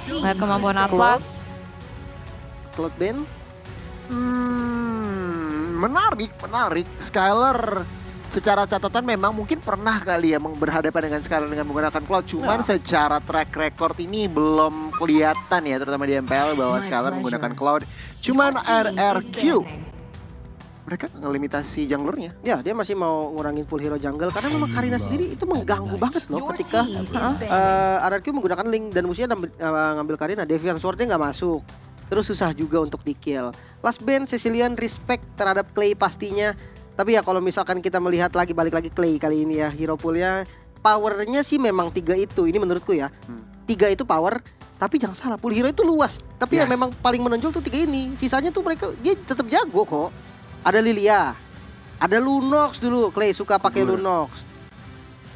Lihat kemampuan Atlas. Cloud Band. Menarik. Skylar secara catatan memang mungkin pernah kali ya berhadapan dengan Skylar dengan menggunakan Cloud. Cuman secara track record ini belum kelihatan ya, terutama di MPL bahwa Skylar menggunakan Cloud. Cuman RRQ, mereka ngelimitasi junglernya. Ya, dia masih mau ngurangin full hero jungle karena memang Karina sendiri itu mengganggu banget loh ketika RRQ menggunakan Link dan musuhnya ngambil Karina. Deviant Sword-nya nggak masuk. Terus susah juga untuk di-kill. Last band Sicilian respect terhadap Clay pastinya. Tapi ya kalau misalkan kita melihat lagi, balik lagi Clay kali ini ya, hero poolnya powernya sih memang 3 itu. Ini menurutku ya, 3 itu power. Tapi jangan salah, pool hero itu luas. Tapi yang memang paling menonjol tuh 3 ini. Sisanya tuh mereka, dia tetap jago kok. Ada Lilia, ada Lunox dulu, Clay suka pakai Lunox.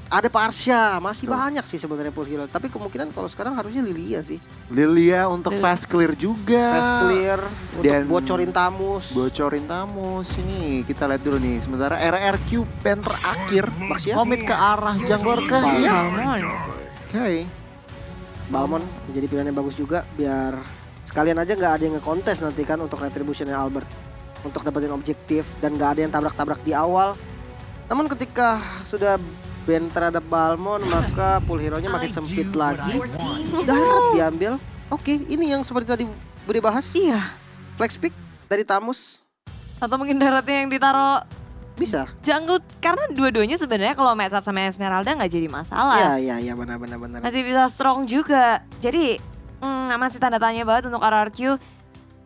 Ada Parsha, masih banyak sih sebenarnya pool hero. Tapi kemungkinan kalau sekarang harusnya Lilia sih. Lilia untuk fast clear juga. Fast clear, Dan untuk bocorin Tamus. Bocorin Tamus. Ini kita lihat dulu nih. Sementara RRQ pen terakhir komit ke arah jungler ke Balmon. Oke. Balmon menjadi pilihan yang bagus juga. Biar sekalian aja nggak ada yang nge-contest nanti kan untuk retributionnya Albert. Untuk dapetin objektif dan nggak ada yang tabrak-tabrak di awal. Namun ketika sudah ban terhadap Balmon, maka pool hero-nya makin sempit lagi. Darat diambil. Oke, ini yang seperti tadi Budi bahas. Iya. Flex pick dari Tamus Atau mungkin daratnya yang ditaruh bisa. jungle. Karena dua-duanya sebenarnya kalau match up sama Esmeralda nggak jadi masalah. Iya, benar. Masih bisa strong juga. Jadi masih tanda tanya banget untuk RRQ.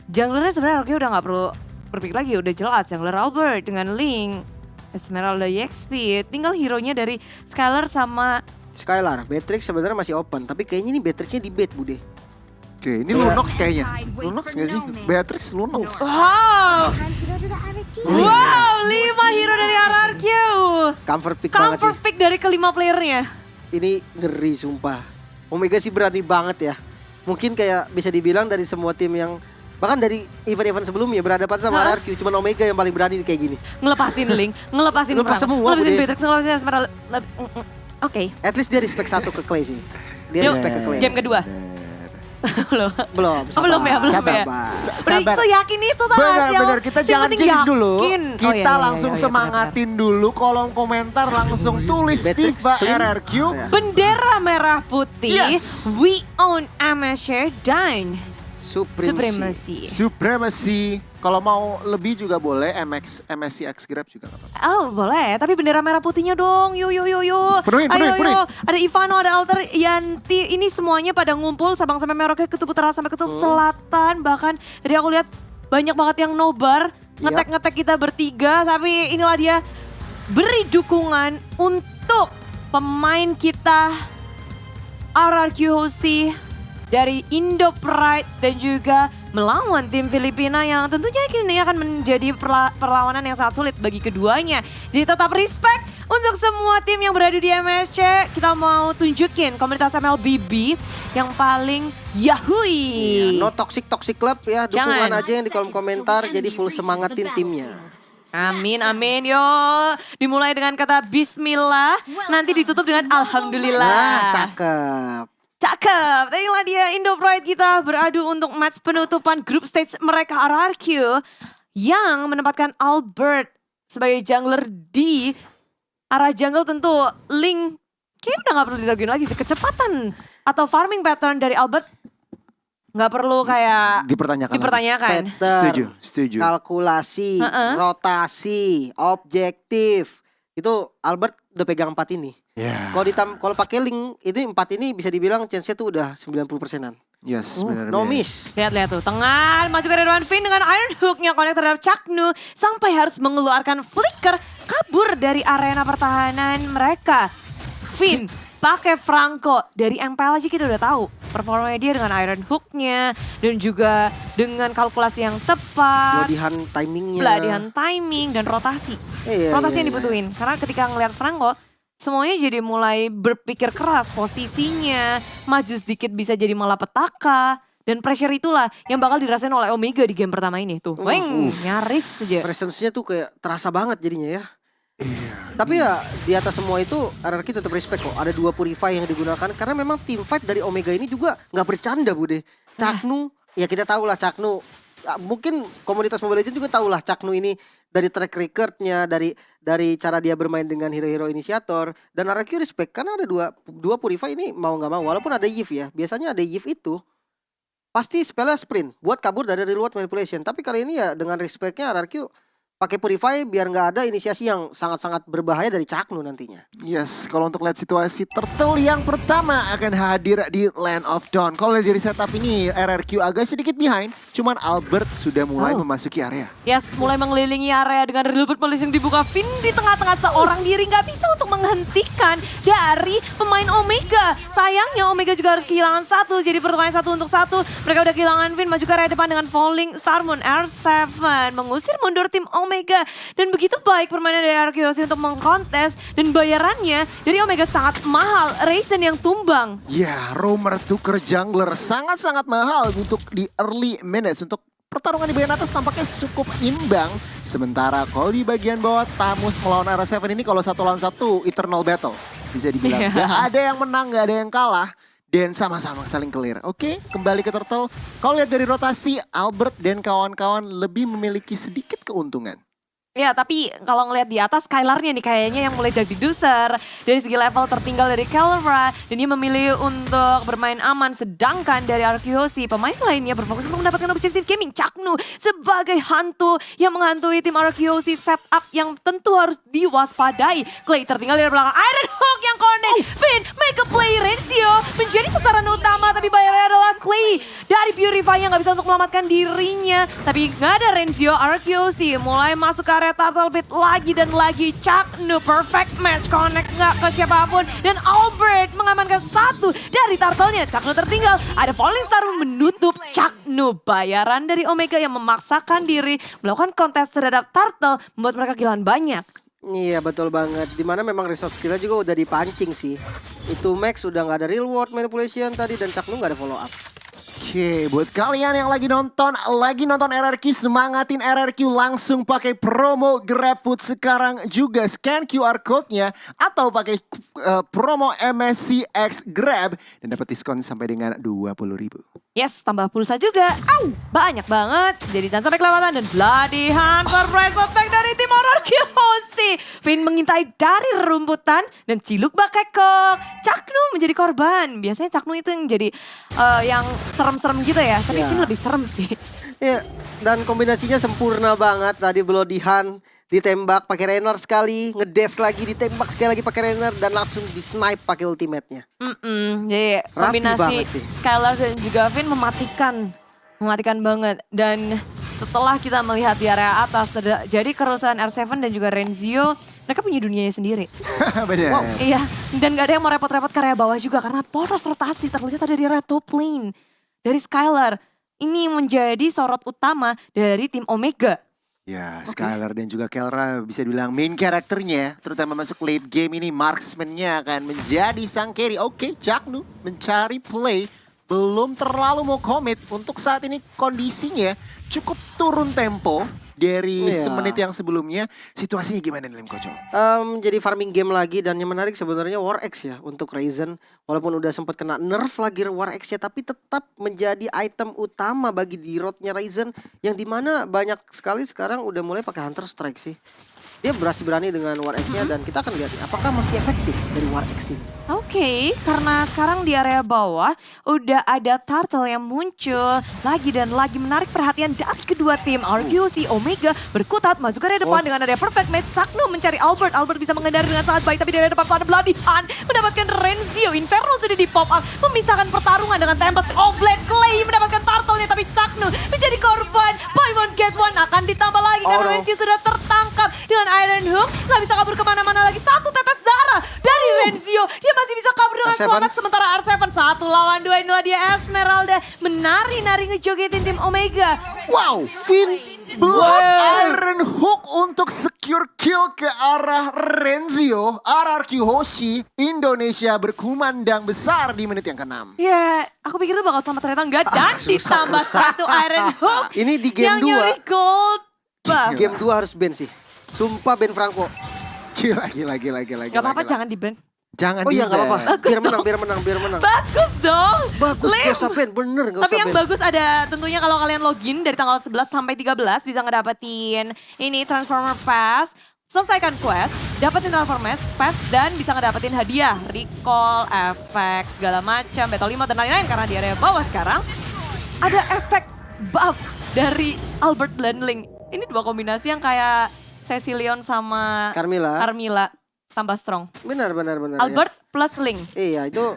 Junglernya sebenarnya RRQ udah nggak perlu berpikir lagi. Udah jelas jungler Albert dengan Link. Esmeralda EXP, tinggal hero-nya dari Skylar sama Skylar. Beatrix sebenarnya masih open, tapi kayaknya ini Beatrix-nya di bait Bude. Oke, ini Lunox kayaknya. Lunox nggak sih? Beatrix Lunox. wow, 5 hero dari RRQ. Comfort pick banget sih. Comfort pick dari kelima playernya. Ini ngeri sumpah. Omega sih berani banget ya. Mungkin kayak bisa dibilang dari semua tim yang bahkan dari event-event sebelumnya berhadapan sama RRQ, cuman Omega yang paling berani kayak gini. Ngelepasin Link, ngelepasin Ngelepas Frank, semua, ngelepasin Bude. Beatrix, ngelepasin Esmeralda. Oke, At least dia respect satu ke Clay sih. Dia Yuk, respect ke Clay. game kedua. Belum. Belum, Oh, belum ya, belum ya. Sabar. Yakin itu tau gak sih? Bener, kita Yang jangan penting jinx dulu. yakin. Kita langsung benar, semangatin dulu kolom komentar, langsung tulis Beatrix FIFA clean. RRQ. Ya. Bendera merah putih, Yes. we own amateur dine. Supremacy. Supremacy. Kalau mau lebih juga boleh, MSC X Grab juga nggak apa-apa. Oh boleh, tapi bendera merah putihnya dong, yuk. Penuhin. Ada Ivano, ada Alter, Yanti, ini semuanya pada ngumpul Sabang sampai Merauke, kutub utara sampai kutub selatan. Bahkan tadi aku lihat banyak banget yang nobar, ngetek-ngetek kita bertiga. Tapi inilah dia, beri dukungan untuk pemain kita RRQ Hoshi dari Indo Pride dan juga melawan tim Filipina yang tentunya ini akan menjadi perlawanan yang sangat sulit bagi keduanya. Jadi tetap respect untuk semua tim yang berada di MSC. Kita mau tunjukin komunitas MLBB yang paling yahui. Iya, no toxic club ya, dukungan Jangan. aja yang di kolom komentar, jadi full semangatin timnya. Amin, amin. Yo, dimulai dengan kata Bismillah, nanti ditutup dengan Alhamdulillah. Nah, cakep. Cakep, inilah dia Indo Pride kita beradu untuk match penutupan grup stage mereka RRQ yang menempatkan Albert sebagai jungler di arah jungle. Tentu Link kayaknya udah gak perlu diraguin lagi sih, kecepatan atau farming pattern dari Albert gak perlu kayak dipertanyakan. Pattern, Setuju. kalkulasi, rotasi, objektif. Itu Albert udah pegang 4 ini. Ya. Kalau pakai Link itu 4 ini bisa dibilang chance-nya tuh udah 90%-an. Yes, benar. No miss. Lihat tuh, tengah maju ke Redwan Fin dengan Iron Hook-nya connect terhadap Chaknu sampai harus mengeluarkan flicker kabur dari arena pertahanan mereka. Fin pakai Franco, dari MPL aja kita udah tahu performanya dia dengan Iron Hook-nya dan juga dengan kalkulasi yang tepat, Pelatihan timingnya. pelatihan timing dan rotasi. Rotasi yang dibutuhin karena ketika ngelihat Franco semuanya jadi mulai berpikir keras, posisinya maju sedikit bisa jadi malapetaka. Dan pressure itulah yang bakal dirasain oleh Omega di game pertama ini tuh. Weng, nyaris aja. Presence-nya tuh kayak terasa banget jadinya ya. Tapi ya di atas semua itu RRQ tetap respect kok. Ada 2 Purify yang digunakan karena memang team fight dari Omega ini juga nggak bercanda Bude. Caknu, ya kita tahu lah Caknu. Mungkin komunitas Mobile Legends juga tahu lah Caknu ini dari track recordnya, dari cara dia bermain dengan hero-hero inisiator. Dan RRQ respect karena ada dua Purify ini mau nggak mau. Walaupun ada Yves ya, biasanya ada Yves itu pasti spellnya sprint buat kabur dari reward manipulation. Tapi kali ini ya dengan respectnya RRQ pakai Purify biar nggak ada inisiasi yang sangat-sangat berbahaya dari Caknu nantinya. Yes, kalau untuk lihat situasi Turtle yang pertama akan hadir di Land of Dawn. Kalau dari setup ini RRQ agak sedikit behind, cuman Albert sudah mulai memasuki area. Yes, mulai mengelilingi area dengan reward manipulation dibuka. Finn di tengah-tengah seorang diri nggak bisa untuk menghentikan dari pemain Omega. Sayangnya Omega juga harus kehilangan satu, jadi pertukaran 1-1. Mereka udah kehilangan Finn, maju ke area depan dengan Falling Starmoon R7 mengusir mundur tim Omega. Dan begitu baik permainan dari RRQ untuk mengkontes dan bayarannya dari Omega sangat mahal. Ryzen yang tumbang. Ya, Roamer tuker jungler sangat-sangat mahal untuk di early minutes. Untuk pertarungan di bagian atas tampaknya cukup imbang. Sementara kalau di bagian bawah Tamus melawan R7 ini kalau 1 lawan 1 eternal battle. Bisa dibilang gak ada yang menang, gak ada yang kalah. Dan sama-sama saling clear. Oke, kembali ke Turtle. Kalau lihat dari rotasi, Albert dan kawan-kawan lebih memiliki sedikit keuntungan. Ya, tapi kalau ngelihat di atas Skylar-nya nih kayaknya yang mulai jadi doser. Dari segi level tertinggal dari Kelra. Dan dia memilih untuk bermain aman. Sedangkan dari RQC, pemain lainnya berfokus untuk mendapatkan objektif gaming. Caknu sebagai hantu yang menghantui tim RQC setup yang tentu harus diwaspadai. Clay tertinggal dari belakang. Iron Hook yang connect. Finn make a play. Renzio menjadi sasaran utama. Tapi bayarnya adalah Clay dari Purify yang gak bisa untuk menyelamatkan dirinya. Tapi gak ada Renzio. RQC mulai masuk ke Turtle Pit lagi dan lagi. Caknu perfect match, connect nggak ke siapapun. Dan Albert mengamankan satu dari Turtle-nya. Caknu tertinggal, ada Falling Star menutup Caknu. Bayaran dari Omega yang memaksakan diri melakukan kontes terhadap Turtle membuat mereka kehilangan banyak. Iya betul banget. Dimana memang resource skillnya juga udah dipancing sih. Itu Max udah nggak ada real world manipulation tadi dan Caknu nggak ada follow up. Oke, buat kalian yang lagi nonton RRQ, semangatin RRQ langsung pakai promo GrabFood sekarang juga. Scan QR code-nya atau pakai promo MSC X Grab dan dapat diskon sampai dengan 20.000. Yes, tambah pulsa juga. Au, banyak banget. Jadi jangan sampai kelewatan. Dan Bloody Hand surprise attack dari tim RRQ. Finn mengintai dari rumputan dan Ciluk Bakekok. Caknu menjadi korban. Biasanya Caknu itu yang jadi yang serem-serem gitu ya. Tapi Finn lebih serem sih. Iya, dan kombinasinya sempurna banget. Tadi Bloody Hand ditembak pakai Rainer sekali, ngedes lagi, ditembak sekali lagi pakai Rainer dan langsung di-snipe pakai ultimate-nya. Jadi kombinasi Skylar dan juga Finn mematikan banget. Dan setelah kita melihat di area atas terjadi kerusuhan R7 dan juga Renzio, mereka punya dunianya sendiri. Benar. Wow, iya, dan gak ada yang mau repot-repot ke area bawah juga karena poros rotasi terlihat ada di area top lane dari Skylar. Ini menjadi sorot utama dari tim Omega. Ya, Skylar dan juga Kelra bisa dibilang main karakternya, terutama masuk late game ini marksman-nya akan menjadi sang carry. Oke, Caknu mencari play, belum terlalu mau commit. Untuk saat ini kondisinya cukup turun tempo dari semenit yang sebelumnya. Situasinya gimana nih Lem Kocok? Jadi farming game lagi dan yang menarik sebenarnya War X ya untuk Ryzen. Walaupun udah sempat kena nerf lagi War X-nya tapi tetap menjadi item utama bagi di roadnya Ryzen. Yang dimana banyak sekali sekarang udah mulai pakai Hunter Strike sih. Dia berani dengan War X-nya dan kita akan lihat apakah masih efektif dari War X ini. Oke, karena sekarang di area bawah udah ada Turtle yang muncul lagi dan lagi menarik perhatian dari kedua tim. RQC Omega berkutat masuk ke area depan dengan ada perfect match. Caknu mencari Albert. Albert bisa menghindari dengan sangat baik tapi di area depan ada Bloody Hand mendapatkan Renzio. Inferno sudah di pop up memisahkan pertarungan dengan Tempest of Blade. Clay mendapatkan Turtle-nya tapi Caknu menjadi korban. Buy one get one akan ditambah lagi karena Renzio sudah tertangkap dengan Iron Hook. Gak bisa kabur kemana-mana lagi. Satu tetes darah dari Renzio. Dia masih bisa kabur dengan selamat. Sementara R7 1 lawan 2. Inilah dia Esmeralda menari-nari ngejogetin tim Omega. Wow, Finn block Iron Hook untuk secure kill ke arah Renzio. RRQ Hoshi Indonesia berkumandang besar di menit yang ke-6. Ya, aku pikir itu bakal selamat ternyata enggak. Dan ditambah satu Iron Hook. Ini di game 2. Yang nyuri gold. Game 2 harus ban sih. Sumpah Ben Franco. Gila. Gak apa-apa, jangan di-ban. Jangan Oh iya nggak di-ban. apa-apa. Biar menang. Bagus dong. Bagus Lim. gak usah ban, bener gak Tapi usah yang ban. bagus ada tentunya kalau kalian login dari tanggal 11 sampai 13 bisa ngedapetin ini Transformer Pass. Selesaikan quest, dapetin Transformer Pass dan bisa ngedapetin hadiah, recall, efek, segala macam, Battle 5 dan lain-lain karena di area bawah sekarang ada efek buff dari Albert Landling. Ini dua kombinasi yang kayak Cecilion sama Carmilla tambah strong. Benar. Albert plus Link. Iya itu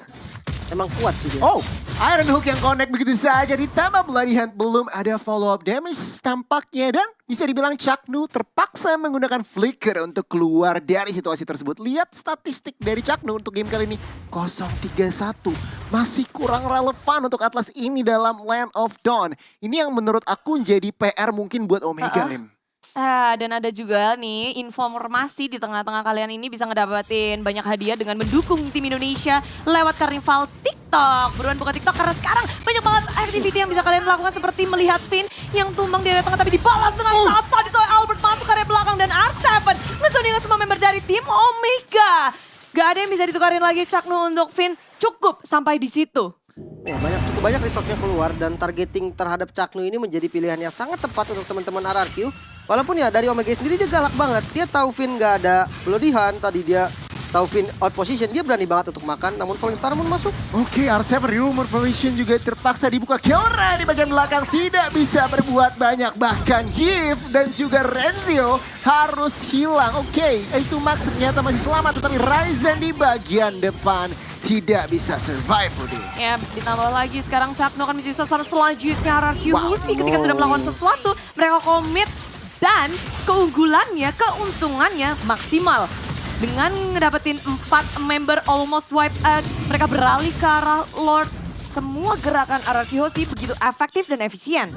emang kuat sih dia. Oh, Iron Hook yang connect begitu saja ditambah Bloody Hand belum ada follow up damage tampaknya dan bisa dibilang Chaknu terpaksa menggunakan flicker untuk keluar dari situasi tersebut. Lihat statistik dari Chaknu untuk game kali ini 0-3-1. Masih kurang relevan untuk Atlas ini dalam Land of Dawn. Ini yang menurut aku jadi PR mungkin buat Omega, Lim. Dan ada juga nih informasi di tengah-tengah kalian ini bisa ngedapetin banyak hadiah dengan mendukung tim Indonesia lewat Karnival TikTok. Buruan buka TikTok karena sekarang banyak banget activity yang bisa kalian lakukan seperti melihat Finn yang tumbang di area tengah tapi dibalas dengan sangat sadis oleh Albert masuk ke area belakang dan R7 ngezoningan semua member dari tim Omega. Gak ada yang bisa ditukarin lagi Chaknu untuk Finn, cukup sampai di situ. Ya, cukup banyak resource-nya keluar dan targeting terhadap Chaknu ini menjadi pilihan yang sangat tepat untuk teman-teman RRQ. Walaupun ya dari Omega sendiri dia galak banget. Dia tahu Finn gak ada Bloody Hand, tadi dia tahu Finn out position, dia berani banget untuk makan. Namun Falling Star Moon masuk. Oke, R7 Rumor Formation juga terpaksa dibuka. Kiora di bagian belakang tidak bisa berbuat banyak. Bahkan Giv dan juga Renzio harus hilang. Oke, itu Max ternyata masih selamat. Tetapi Ryzen di bagian depan tidak bisa survive, Budi. Ya, ditambah lagi sekarang Chaknu akan menjadi sasaran selanjutnya RRQ Musi ketika sudah melakukan sesuatu. Mereka komit dan keunggulannya, keuntungannya maksimal. Dengan ngedapetin 4 member almost wipe out, mereka beralih ke arah Lord. Semua gerakan RRQ Hoshi begitu efektif dan efisien.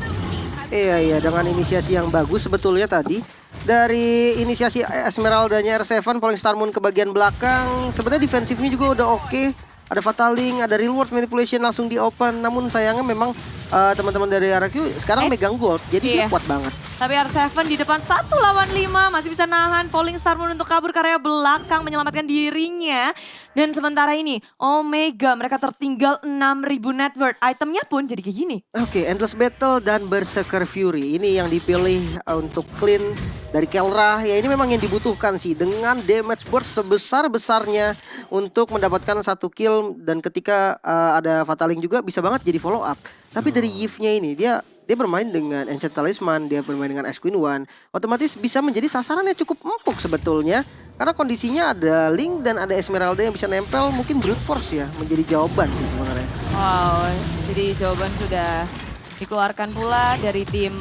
Iya, dengan inisiasi yang bagus sebetulnya tadi. Dari inisiasi Esmeraldanya R7, Falling Star Moon ke bagian belakang. Sebenarnya defensifnya juga udah oke. Ada Fatal Link, ada Reward Manipulation langsung di open. Namun sayangnya memang teman-teman dari RRQ sekarang megang gold. Jadi dia kuat banget. Tapi R7 di depan 1 lawan 5 masih bisa nahan Falling Star Moon untuk kabur ke area belakang menyelamatkan dirinya. Dan sementara ini Omega mereka tertinggal 6.000 net worth. Itemnya pun jadi kayak gini. Oke, Endless Battle dan Berserker Fury. Ini yang dipilih untuk clean dari Kelra. Ya ini memang yang dibutuhkan sih. Dengan damage burst sebesar-besarnya untuk mendapatkan 1 kill. Dan ketika ada Fatal Link juga bisa banget jadi follow up. Tapi dari Yves-nya ini dia bermain dengan Ancient Talisman, dia bermain dengan Ice Queen One, otomatis bisa menjadi sasaran yang cukup empuk sebetulnya. Karena kondisinya ada Link dan ada Esmeralda yang bisa nempel, mungkin Brute Force ya menjadi jawaban sih sebenarnya. Wow, jadi jawaban sudah dikeluarkan pula dari tim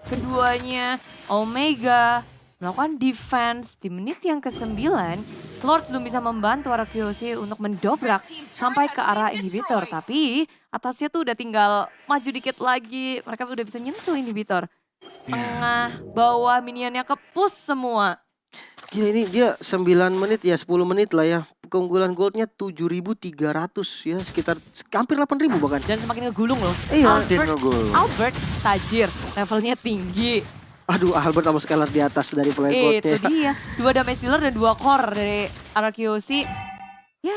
keduanya. Omega melakukan defense di menit yang ke-9. Lord belum bisa membantu RRQ Hoshi untuk mendobrak sampai ke arah inhibitor. Tapi atasnya tuh udah tinggal maju dikit lagi. Mereka udah bisa nyentuh inhibitor. Tengah, bawah, minionnya ke-push semua. Gila ini dia 9 menit ya, 10 menit lah ya. Keunggulan goldnya 7.300 ya, sekitar hampir 8.000 bahkan. Dan semakin ngegulung loh. Iya. Albert tajir, levelnya tinggi. Aduh, Albert sama Skylar di atas dari player goldnya. Itu dia, 2 damage dealer dan 2 core dari RRQ Hoshi. Ya,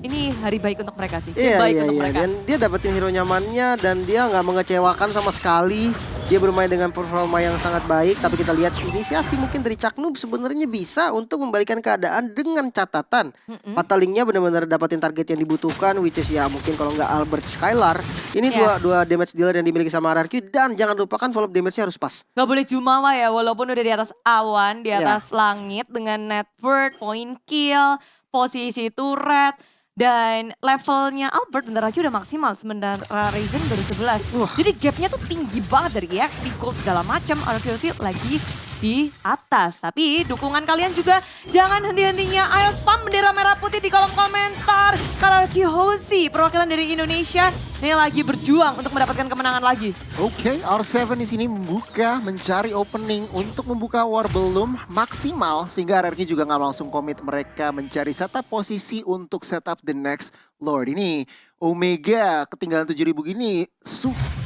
ini hari baik untuk mereka sih. Iya, Untuk mereka. Dan dia dapetin hero nyamannya dan dia nggak mengecewakan sama sekali. Dia bermain dengan performa yang sangat baik. Tapi kita lihat inisiasi mungkin dari Chaknu sebenarnya bisa untuk membalikan keadaan dengan catatan. Fatal Link-nya benar-benar dapetin target yang dibutuhkan, which is ya mungkin kalau nggak Albert, Skylar. Ini dua damage dealer yang dimiliki sama RRQ. Dan jangan lupakan follow up damage-nya harus pas. Gak boleh jumawa ya, walaupun udah di atas awan, di atas langit dengan net worth, point kill, posisi turret. Dan levelnya Albert bentar lagi udah maksimal, sementara Ryzen baru 11. Jadi gapnya tuh tinggi banget dari EXP, gold segala macam. RRQ Hoshi lagi di atas. Tapi dukungan kalian juga jangan henti-hentinya. Ayo spam bendera merah putih di kolom komentar. RRQ Hoshi, perwakilan dari Indonesia, ini lagi berjuang untuk mendapatkan kemenangan lagi. Oke, R7 di sini mencari opening untuk membuka war belum maksimal sehingga RRQ juga nggak langsung komit mereka mencari setup posisi untuk setup the next Lord. Ini Omega ketinggalan 7.000 gini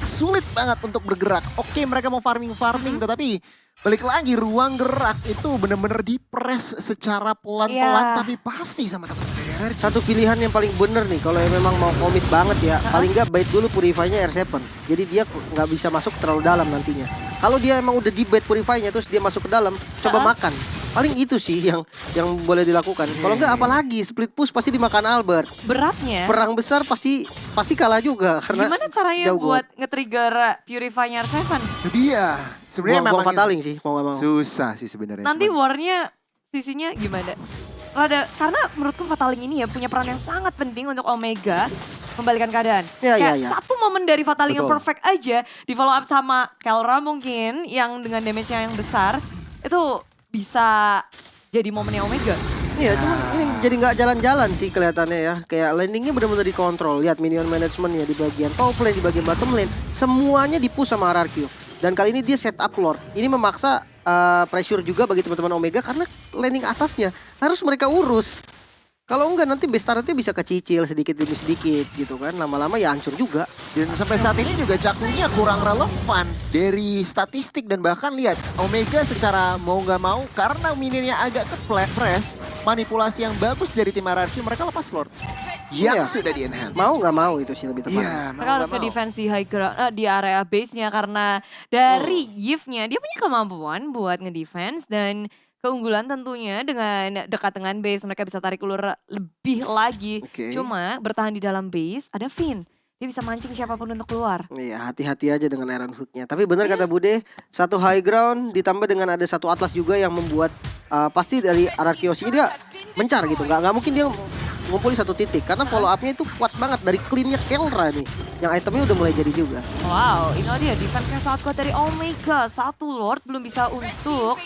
sulit banget untuk bergerak. Oke, mereka mau farming tetapi balik lagi ruang gerak itu bener-bener dipres secara pelan-pelan Iya. tapi pasti sama teman-teman dari RRQ. Satu pilihan yang paling bener nih kalau memang mau komit banget ya. Paling nggak bait dulu Purify-nya R7. Jadi dia nggak bisa masuk terlalu dalam nantinya. Kalau dia emang udah di bait Purify-nya terus dia masuk ke dalam, coba makan. Paling itu sih yang boleh dilakukan. Kalau nggak apalagi split push pasti dimakan Albert. Beratnya, Perang besar pasti kalah juga karena gimana caranya jauh buat nge-trigger Purify-nya R7? Itu dia. Sebenarnya buang memang Fataling sih mau nggak mau. susah sih sebenarnya. Nanti cuman- warnya sisinya gimana? Karena menurutku Fataling ini ya punya peran yang sangat penting untuk Omega membalikan keadaan. Ya, Kayak ya. satu momen dari Fataling yang Betul. perfect aja di follow up sama Kelra mungkin yang dengan damage-nya yang besar itu bisa jadi momennya Omega. Iya, cuman ini jadi nggak jalan-jalan sih kelihatannya ya. Kayak landingnya benar-benar dikontrol. Lihat minion management ya di bagian top lane, di bagian bottom lane, semuanya dipush sama RRQ. Dan kali ini dia set up Lord. Ini memaksa pressure juga bagi teman-teman Omega karena landing atasnya harus mereka urus. Kalau enggak nanti base turretnya bisa kecicil sedikit demi sedikit gitu kan. Lama-lama ya hancur juga. Dan sampai saat ini juga Cakungnya kurang relevan dari statistik dan bahkan lihat Omega secara mau nggak mau karena minionnya agak press, manipulasi yang bagus dari tim RRQ mereka lepas Lord yang Iya. sudah di enhance. Mau nggak mau itu sih lebih tepat. Iya, mau Mereka harus nggak ke mau. defense di high ground, di area base-nya karena dari Yves-nya dia punya kemampuan buat ngedefense dan keunggulan tentunya dengan dekat dengan base mereka bisa tarik ulur lebih lagi. Oke. Cuma bertahan di dalam base ada Finn. Dia bisa mancing siapapun untuk keluar. Iya, hati-hati aja dengan Iron Hook-nya. Tapi benar kata Bude, satu high ground ditambah dengan ada satu Atlas juga yang membuat pasti dari RRQ ini dia mencar gitu. Nggak mungkin dia ngumpulin satu titik karena follow up-nya itu kuat banget dari clean-nya Kelra nih. Yang itemnya udah mulai jadi juga. Wow, ini dia defense-nya sangat kuat dari Omega. Satu Lord belum bisa untuk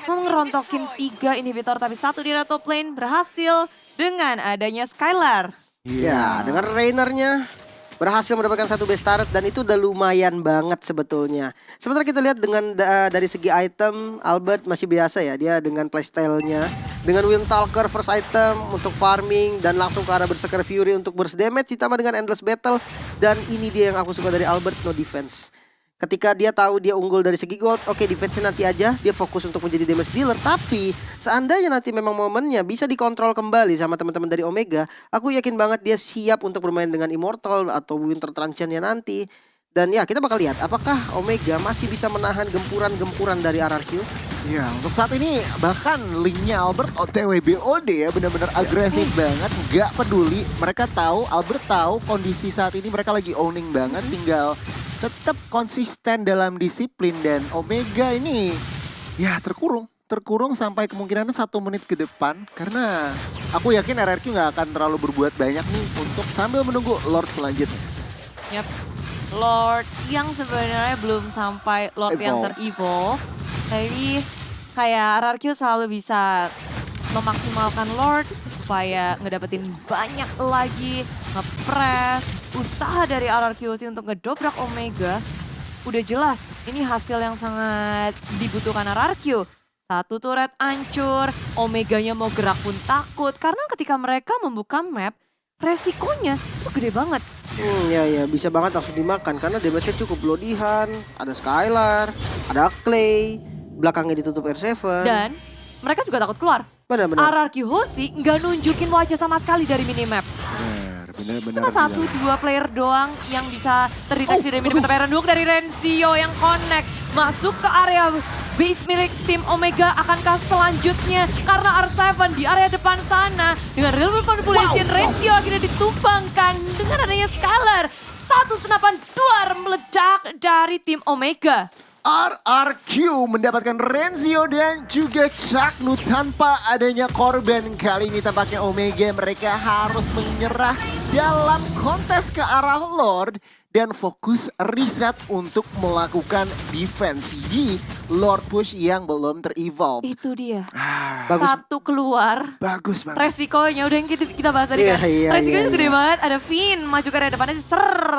ngerontokin 3 inhibitor tapi satu di top lane berhasil dengan adanya Skylar. Ya, dengan Rainernya berhasil mendapatkan satu base turret dan itu udah lumayan banget sebetulnya. Sementara kita lihat dengan dari segi item, Albert masih biasa ya. Dia dengan playstyle-nya, dengan Windtalker first item untuk farming dan langsung ke arah Berserker Fury untuk burst damage ditambah dengan Endless Battle. Dan ini dia yang aku suka dari Albert, no defense. Ketika dia tahu dia unggul dari segi gold, oke defense-nya nanti aja, dia fokus untuk menjadi damage dealer. Tapi seandainya nanti memang momennya bisa dikontrol kembali sama teman-teman dari Omega, aku yakin banget dia siap untuk bermain dengan Immortal atau Winter Truncheon-nya nanti. Dan ya kita bakal lihat apakah Omega masih bisa menahan gempuran-gempuran dari RRQ. Ya, untuk saat ini bahkan linknya Albert OTW BOD ya benar-benar agresif banget, nggak peduli. Mereka tahu, Albert tahu kondisi saat ini mereka lagi owning banget, tinggal tetap konsisten dalam disiplin dan Omega ini ya terkurung sampai kemungkinan 1 menit ke depan karena aku yakin RRQ nggak akan terlalu berbuat banyak nih untuk sambil menunggu Lord selanjutnya. Yap. Lord yang sebenarnya belum sampai Lord yang Evolve. ter-evolve. Tapi kayak RRQ selalu bisa memaksimalkan Lord supaya ngedapetin banyak lagi nge-press. Usaha dari RRQ sih untuk ngedobrak Omega udah jelas. Ini hasil yang sangat dibutuhkan RRQ. Satu turret hancur, Omeganya mau gerak pun takut. Karena ketika mereka membuka map, resikonya itu gede banget. Ya bisa banget langsung dimakan karena damage-nya cukup lodihan, ada Skylar, ada Clay, belakangnya ditutup R7. Dan mereka juga takut keluar. Benar-benar. RRQ Hoshi nggak nunjukin wajah sama sekali dari minimap. Benar-benar. Cuma satu dua player doang yang bisa terdeteksi dari minimap. Tapi Randuk dari Renzio yang connect masuk ke area base milik tim Omega. Akankah selanjutnya karena R7 di area depan sana dengan real manipulation Renzio akhirnya ditumbangkan dengan adanya Scalar. Satu senapan duar meledak dari tim Omega. RRQ mendapatkan Renzio dan juga Chaknu tanpa adanya korban. Kali ini tampaknya Omega mereka harus menyerah dalam kontes ke arah Lord dan fokus riset untuk melakukan defense di Lord push yang belum ter-evolve. Itu dia. Bagus. Satu keluar. Bagus banget. Resikonya udah yang kita bahas tadi kan. Iya, Resikonya iya. gede banget. Ada Finn maju ke area depannya,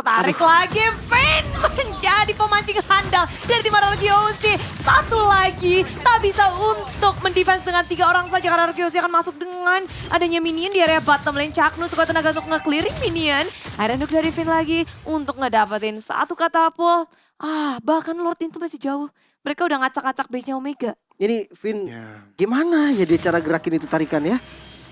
tarik lagi Finn menjadi pemancing handal dari tim RRQC. Satu lagi tak bisa untuk mendefense dengan 3 orang saja karena RRQC akan masuk dengan adanya minion di area bottom lane. Chaknu sekuat tenaga untuk nge-clearing minion. Akhirnya Nuk dari Finn lagi untuk ngedapetin satu katapult. Bahkan Lord itu masih jauh. Mereka udah ngacak-ngacak base-nya Omega. Ini Vin, gimana ya dia cara gerakin itu tarikan ya?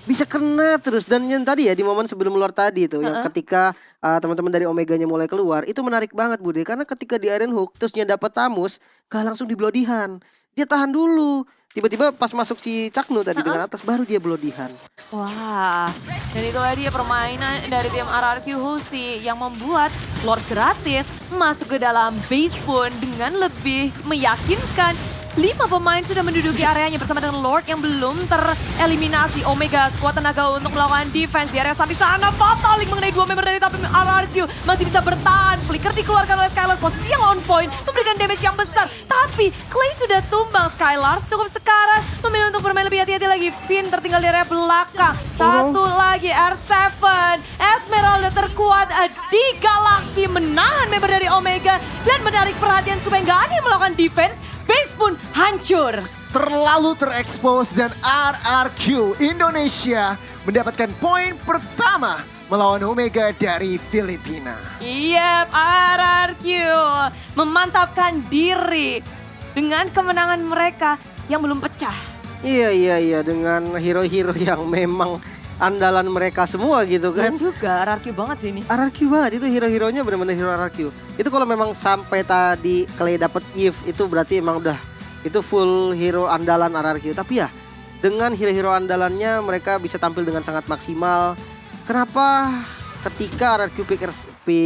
Bisa kena terus. Dan yang tadi ya di momen sebelum Lord tadi itu. Yang ketika teman-teman dari Omeganya mulai keluar. Itu menarik banget Bude. Karena ketika di Iron Hook terusnya dapat Tamus. Gak langsung di Bloodihan. Dia tahan dulu. Tiba-tiba pas masuk si Chaknu tadi dengan atas baru dia Bloodihan. Wah, dan itulah dia permainan dari tim RRQ Husi yang membuat Lord gratis masuk ke dalam base pun dengan lebih meyakinkan. 5 pemain sudah menduduki areanya bersama dengan Lord yang belum tereliminasi. Omega sekuat tenaga untuk melakukan defense di area samping sana. Fataling mengenai 2 member dari top RRQ. Masih bisa bertahan. Flicker dikeluarkan oleh Skylar. Posisi yang on point. Memberikan damage yang besar. Tapi Clay sudah tumbang. Skylar cukup sekarang memilih untuk bermain lebih hati-hati lagi. Finn tertinggal di area belakang. Satu lagi R7. Esmeralda terkuat di galaksi. Menahan member dari Omega. Dan menarik perhatian supaya nggak ada yang melakukan defense. Base pun hancur. Terlalu terekspos dan RRQ Indonesia mendapatkan poin pertama melawan Omega dari Filipina. Yep, RRQ memantapkan diri dengan kemenangan mereka yang belum pecah. Iya dengan hero-hero yang memang andalan mereka semua gitu kan. Dan juga RRQ banget sih ini. RRQ banget itu hero-heronya benar-benar hero RRQ. Itu kalau memang sampai tadi Clay dapet Eve itu berarti emang udah itu full hero andalan RRQ. Tapi ya dengan hero-hero andalannya mereka bisa tampil dengan sangat maksimal. Kenapa ketika RRQ pick